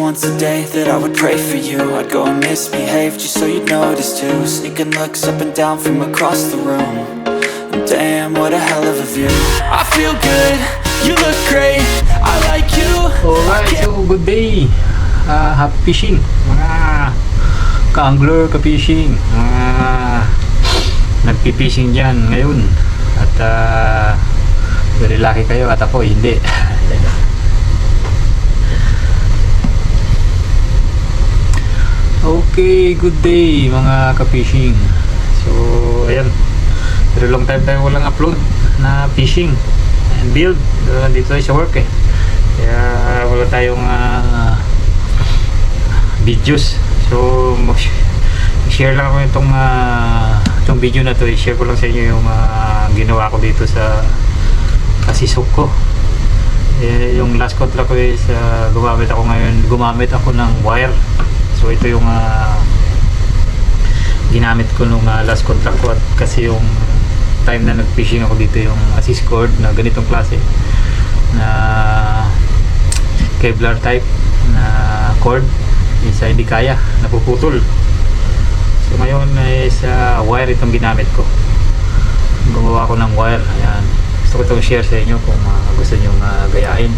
once a day that I would pray for you. I'd go and misbehave just so you'd notice too. Sneaking looks up and down from across the room. And damn, what a hell of a view. I feel good, you look great, I like you. Alright, so good day. Happy fishing. Mga ka-angler, ka-fishing. Mga nagpi-fishing dyan ngayon. At very lucky kayo at ako hindi. Okay, good day mga ka-fishing. So, ayan. Pero long time tayo walang upload na fishing and build. Dito tayo sa work eh. Kaya wala tayong videos. So, share lang ako itong video na to. I-share ko lang sa inyo yung ginawa ko dito sa kasisok ko. Yung last contract ko is gumamit ako ng wire. So ito yung ginamit ko nung last contract ko, at kasi yung time na nag-fishing ako dito yung assist cord na ganitong klase na Kevlar type na cord is hindi kaya, napuputol. So ngayon is wire itong ginamit ko. Gumawa ko ng wire. Ayan. Gusto ko itong share sa inyo kung gusto nyo gayahin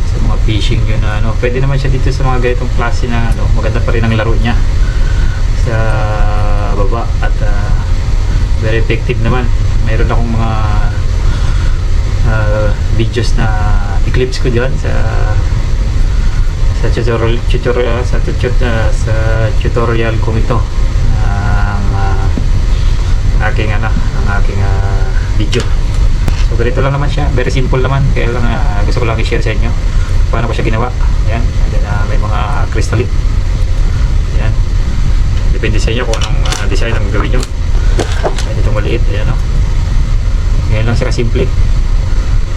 sa mga fishing yun na pwede naman siya dito sa mga ganitong klase na maganda pa rin ang laro niya sa baba at very effective naman. Mayroon akong mga videos na clips ko dyan sa tutorial kong ito ang aking video. So ganito lang naman siya, very simple naman, kaya lang gusto ko lang i-share sa inyo paano ko siya ginawa. Ayan, and then may mga crystalline. Ayan, depende sa inyo kung anong design ang gawin nyo. Ayan, itong maliit, ayan o. Ayan lang siya kasimple.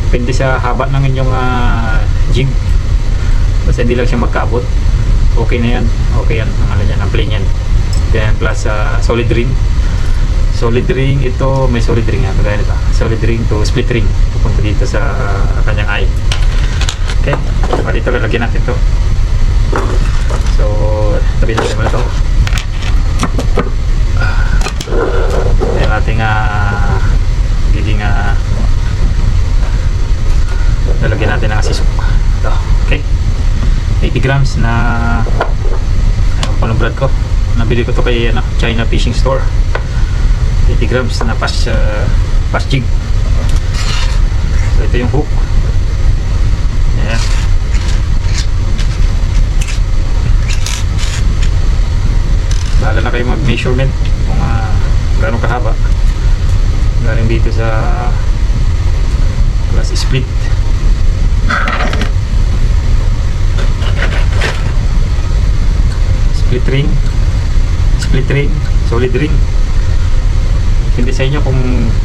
Depende sa haba ng inyong jig. Basta hindi lang siya magkaabot, okay na yan. Okay yan, ang plain yan. Then plus solid ring. Solid ring ito, may solid ring kagaya nito. Solid ring to split ring pupunta dito sa kanyang eye. Okay, dito lalagyan natin to. So tabi natin muna to. Yan ating giging lalagyan natin ng asisok ito. Okay, 80 grams na panong brad ko. Nabili ko to kay China Fishing Store. 80 grams na pass jig. So ito yung hook. Ayan. Bahala na kayo mag measurement kung gano'ng kahaba. Galing dito sa class split. Split ring, solid ring. Hindi sa inyo kung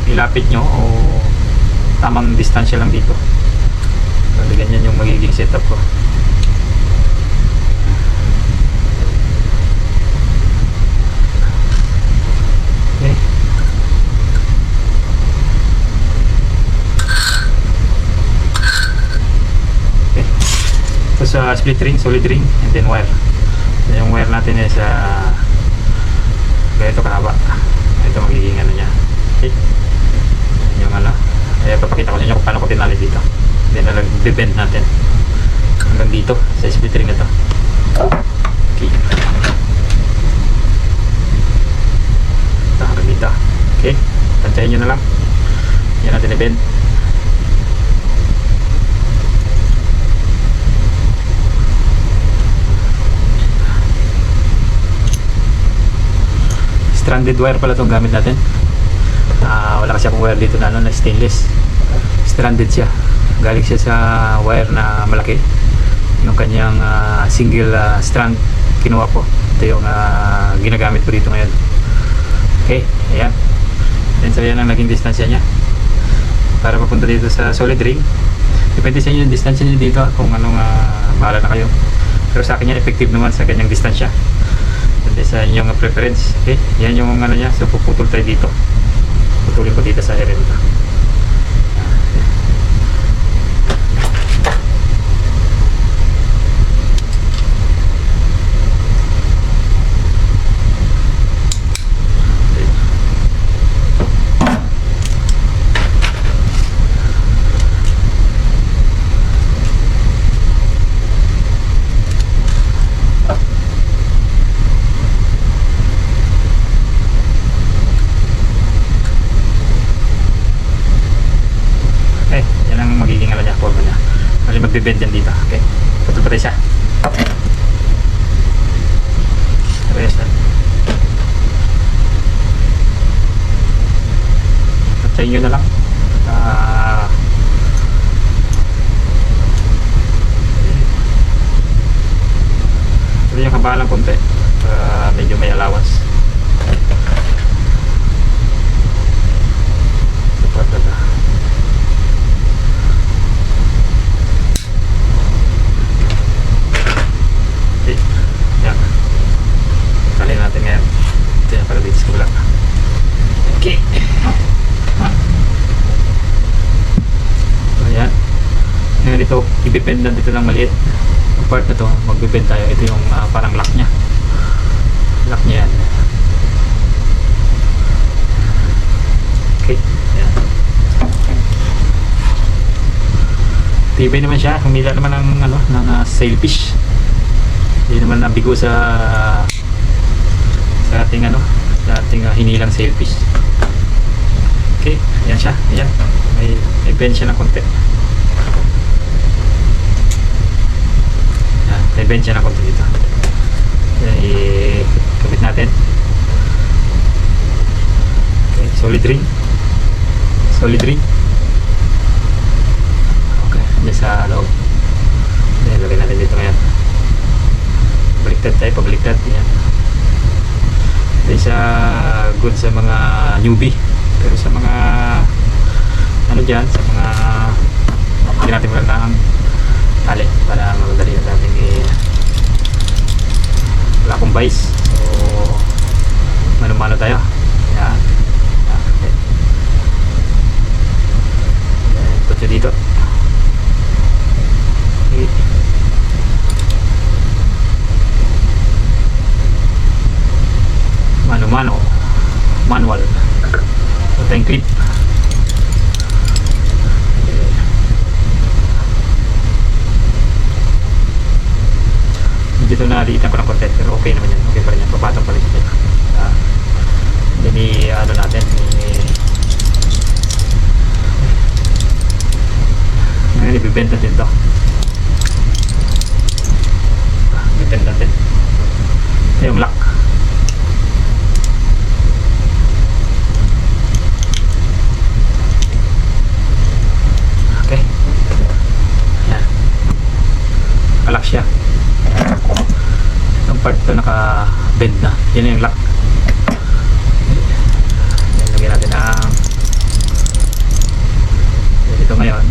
ilapit nyo o tamang distansya lang dito. Bali ganyan yung magiging setup ko. Okay. Okay. Ito sa split ring, solid ring, and then wire. So, yung wire natin is ganito kahaba. Ito magiging niya. Okay. Yan yung Ayan, papakita ko sa inyo kung paano ko tinali dito. Then bibend natin hanggang dito sa split ring na to. Okay. Ito hanggang dito. Okay. Tantayin nyo na lang. Yan natin i-bend. Stranded wire pala itong gamit natin. Wala kasi akong wire dito na stainless. Stranded siya. Galing siya sa wire na malaki. Yung kanyang single strand kinuha ko. Ito yung ginagamit ko dito ngayon. Okay, ayan. And so yan ang naging distansya niya para papunta dito sa solid ring. Depende sa inyo yung distansya niya dito kung anong bahala na kayo. Pero sa akin yan effective naman sa kanyang distansya. Depende sa inyong preference. Okay, yan yung niya. So puputol tayo dito. Putulin ko dito sa area nito. magbibend yan dito. Okay, putol pa tayo siya. Rest na. Tatsayin nyo na lang. Ito yung kabalang konti. Medyo may allowance. Support na ba? Okay. Yan. Talin natin ngayon. Ito yung para dito sa kabila. Okay. So yan. Ngayon ito, i-bend na dito ng maliit. Ang part na to, mag-bend tayo. Ito yung parang lock nya. Lock nya yan. Okay. Yan. Tibay naman siya. Humila naman ng, ng sailfish. Hindi naman nabigo sa ating sa ating hinilang sailfish. Okay, ayan siya. Ayan. May bend siya ng konti. Ayan, may bend siya ng konti dito. Ayan, ikabit natin. Okay, solid ring. Solid ring. Okay, ayan sa loob. Ayan, lagay natin dito ngayon. Baliktad tayo, pabaliktad. Ayan. Hindi siya good sa mga newbie, pero sa mga dyan, sa mga hindi natin wala ng tali para mamadali na natin wala akong vice, so mano-mano tayo. Yan. Okay. Put nyo dito. Okay. Mano-mano, manual. Ito yung clip. Dito naliitan ko ng content, pero okay naman yan. Okay pa rin yan. Papatong pa rin siya. Then natin ngayon ibibend natin ito. Ibibend natin. Ito yung lock. Okay. Ayan. Lock siya. Itong part ito naka-bend na. Yan yung lock. Yan, lagyan natin ang ito ngayon.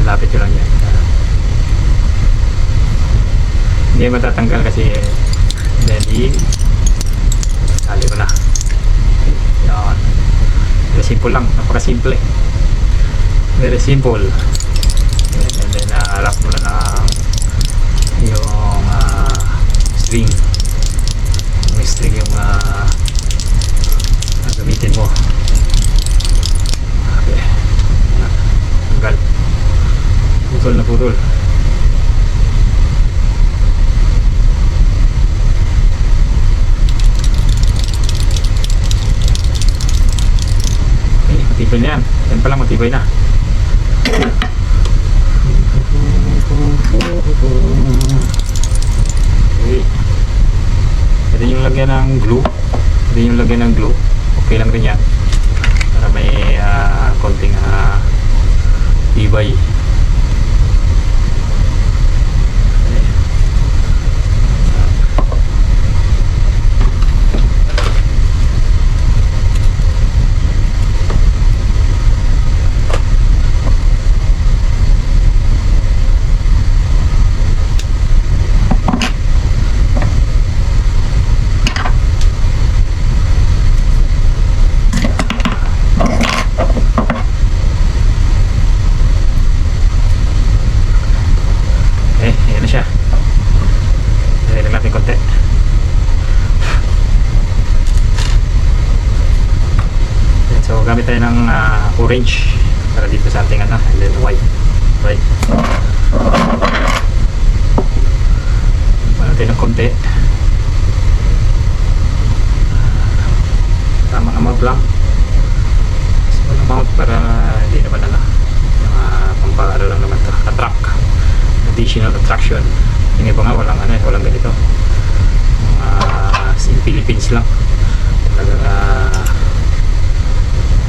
Lapit ko lang yan. Hindi matatanggal kasi then tali ko na. Yan. Very simple lang. Napaka-simple. Very simple. And then lock mo na yung string. Yung string yung gamitin mo. Okay. Tanggal. Putol na putol. Okay, matibay na yan. Yan pa lang matibay na. Okay. Pwede yung lagyan ng glue. Pwede yung lagyan ng glue. Okay lang rin yan. Para may konting tibay. Gamit tayo ng orange para dito sa ating and then white. Para natin ng konti. Tamang amount lang. Small amount para hindi naman yung pampalo lang naman ito. track, additional attraction. Yung iba nga walang walang ganito. In Philippines lang talagang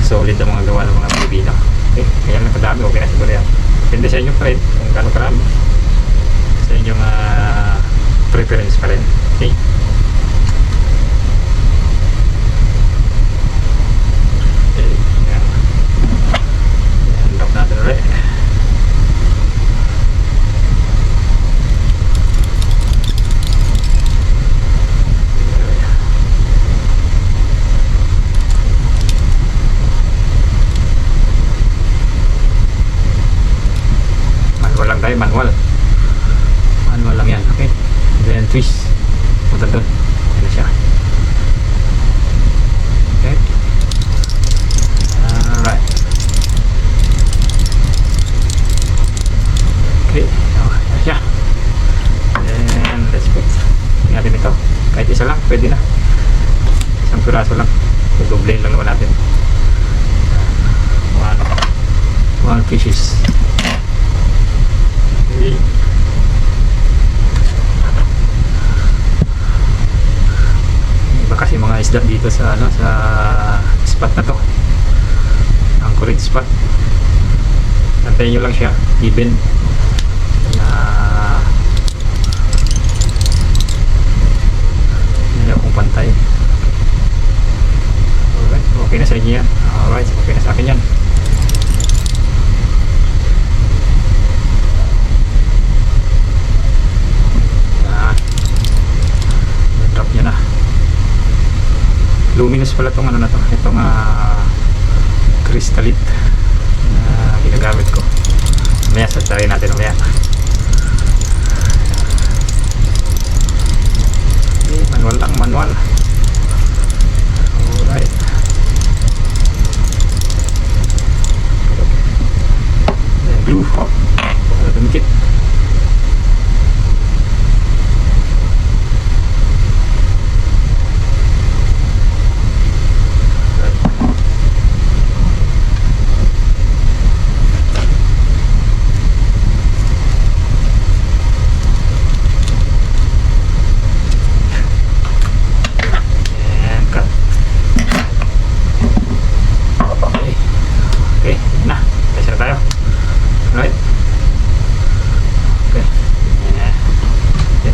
solid ang mga gawa ng mga Pilipino. Okay, kaya lang kadami, okay na siguro yan. Depende sa inyo pa rin kung gaano karami, sa inyong preference pa rin. Okay, yan. Lock natin ulit. Manual lang yan. Okay, then twist punta doon. Yan siya. Okay, alright. Okay, yan siya. Then let's put natin ito, kahit isa lang pwede na, isang piraso lang, dublein lang naman natin. One pieces. Iba kasi mga isda dito sa sa spot na to, anchorage spot. Antayin nyo lang siya, even na hindi akong pantay. Alright, okay na sa inyo yan. Alright, okay na sa akin yan. Luminous pala itong na to, itong crystalite na ginagamit ko. Mamaya try natin mamaya. Okay, manual lang, manual. Alright, then glue para dumikit.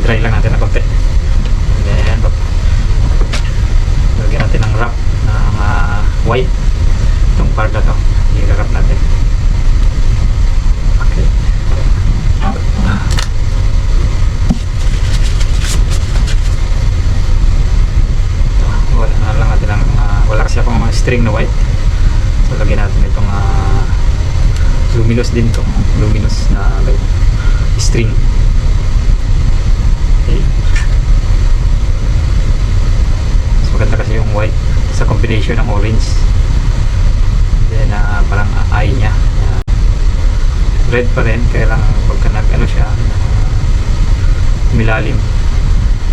Dry lang natin na konti. Then lagyan natin ng wrap ng white itong part na to, i-wrap natin. Okay, wala na lang natin ng wala kasi akong string na white, so lagyan natin itong luminous din to, luminous na string. Okay. Mas maganda kasi yung white sa combination ng orange, then parang eye nya red pa rin, kaya lang pagka nag siya milalim.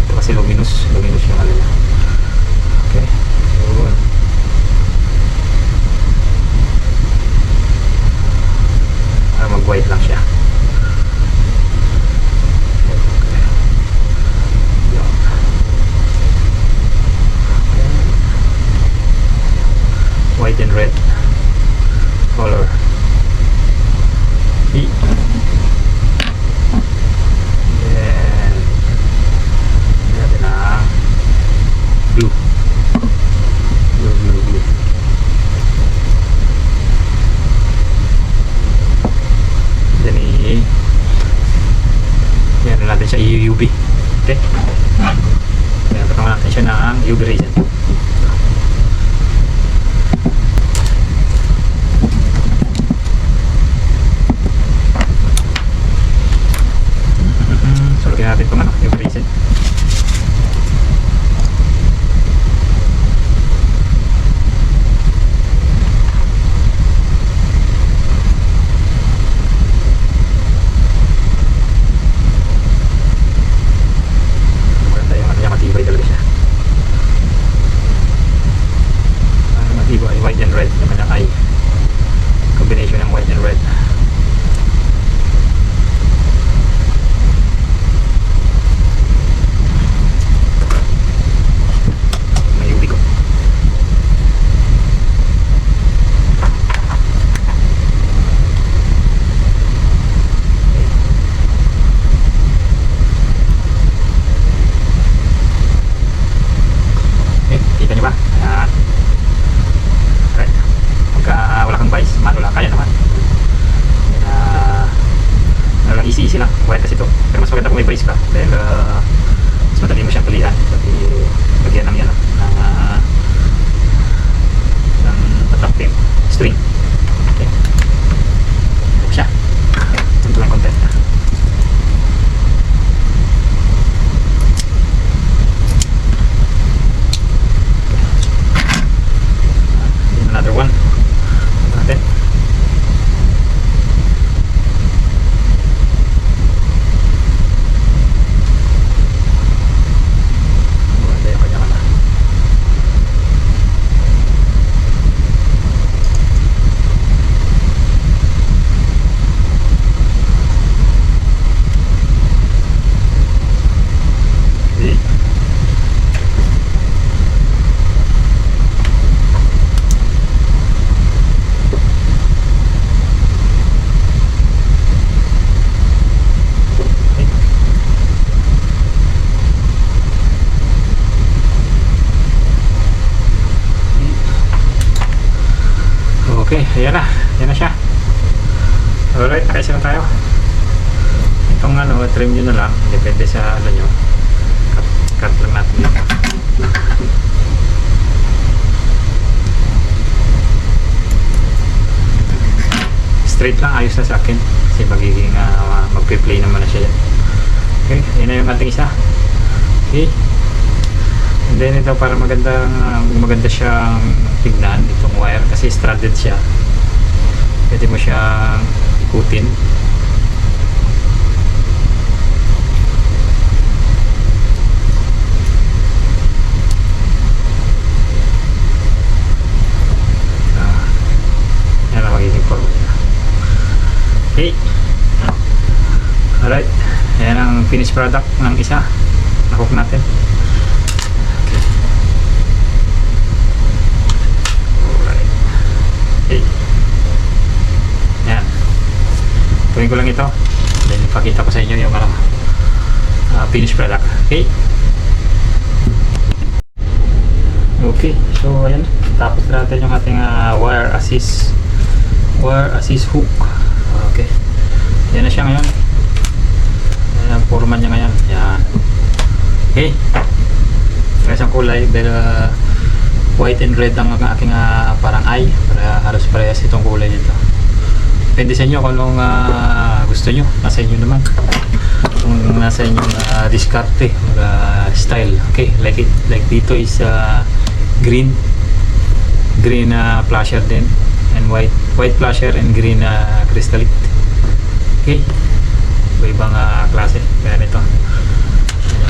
Ito kasi luminous yung niya. Okay, so mag white lang siya. White and red color. Then natin ang blue. Blue. Then yan natin siya UV. Okay, yan natin siya ng UV resin. Natin itong yung resin. Maganda yung matibay talaga siya. white kasi ito. Pero mas maganda kung may brace ka dahil mas madali mo siyang tulian. Sabi, lagyan ng yan ng attractive string. Okay. Ito siya. Ito lang content. Another one. Natin. Okay, ayan na siya. Alright, nakaisa na tayo. Itong trim nyo na lang, depende sa nyo. Cut lang natin dito. Straight lang, ayos na sa akin. Kasi magiging magpe-play naman na siya yan. Okay, ayan na yung ating isa. Okay. And then ito para maganda siyang tignan itong wire kasi stranded siya. Pwede mo siyang ikutin. Yan ang magiging forma niya. Okay. Alright. Ayan ang finished product ng isa. Nahook natin. Tuwing ko lang ito, then ipakita ko sa inyo yung finished product. Okay. Okay, so ayan, tapos natin yung ating wire assist hook. Okay, yan na siya ngayon. Yan ang forma niya ngayon. Yan. Okay, parehas ang kulay dahil white and red ang aking parang eye, para halos parehas itong kulay nito. Depende sa inyo kung anong gusto nyo. Nasa inyo naman. Kung nasa inyo diskarte style. Okay, like dito is green flasher din, and white flasher and green crystalite. Okay, iba-ibang klase. Kaya nito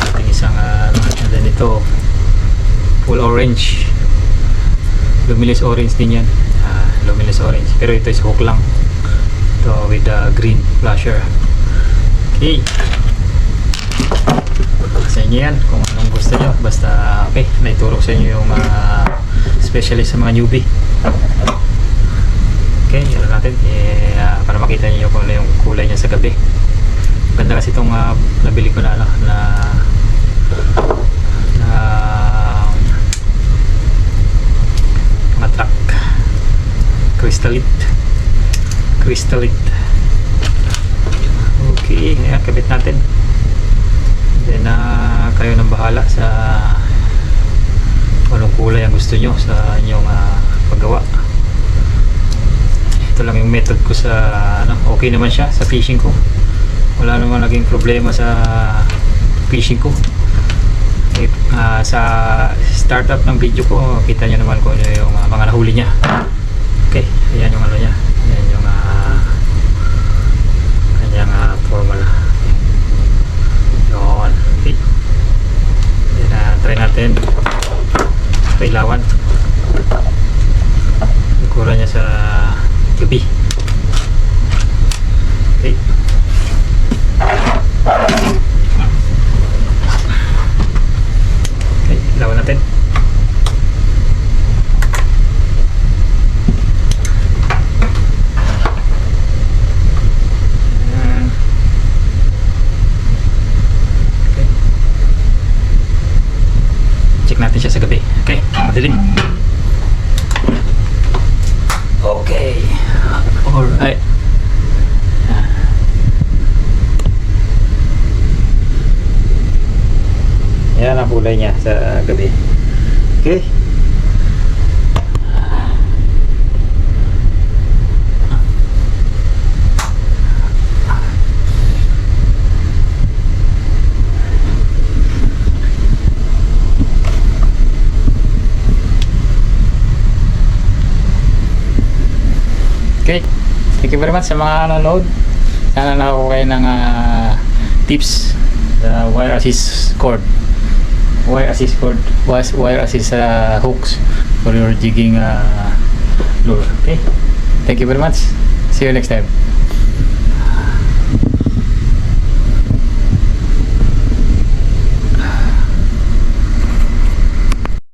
ating isang and then ito full orange, luminous orange din yan. Luminous orange, pero ito is hook lang. Ito with the green flasher. Okay, sa inyo yan kung anong gusto nyo. Basta okay, naituro sa inyo yung specialist sa mga newbie. Okay, yun lang natin para makita nyo kung ano yung kulay niya sa gabi. Ganda kasi itong nabili ko na matrack crystalite. Okay, ayan, kabit natin. Then kayo nang bahala sa anong kulay ang gusto nyo sa inyong paggawa. Ito lang yung method ko sa okay naman siya sa fishing ko. Wala naman naging problema sa fishing ko. Sa startup ng video ko, kita nyo naman kung ano yung mga nahuli niya. Okay, ayan yung niya. Ayan yung kanyang formula. Yun. Okay. Then, try natin. Pailawan. Ikura niya sa gabi. Okay. Okay, ilawan natin. Natin siya sa gabi. Okay, madilim. Okay. Alright. kulay niya sa gabi. Okay. Okay. Thank you very much sa mga nanonood. Sana nakakuha kayo ng tips sa wire assist cord. Wire assist hooks for your jigging lure. Okay. Thank you very much. See you next time.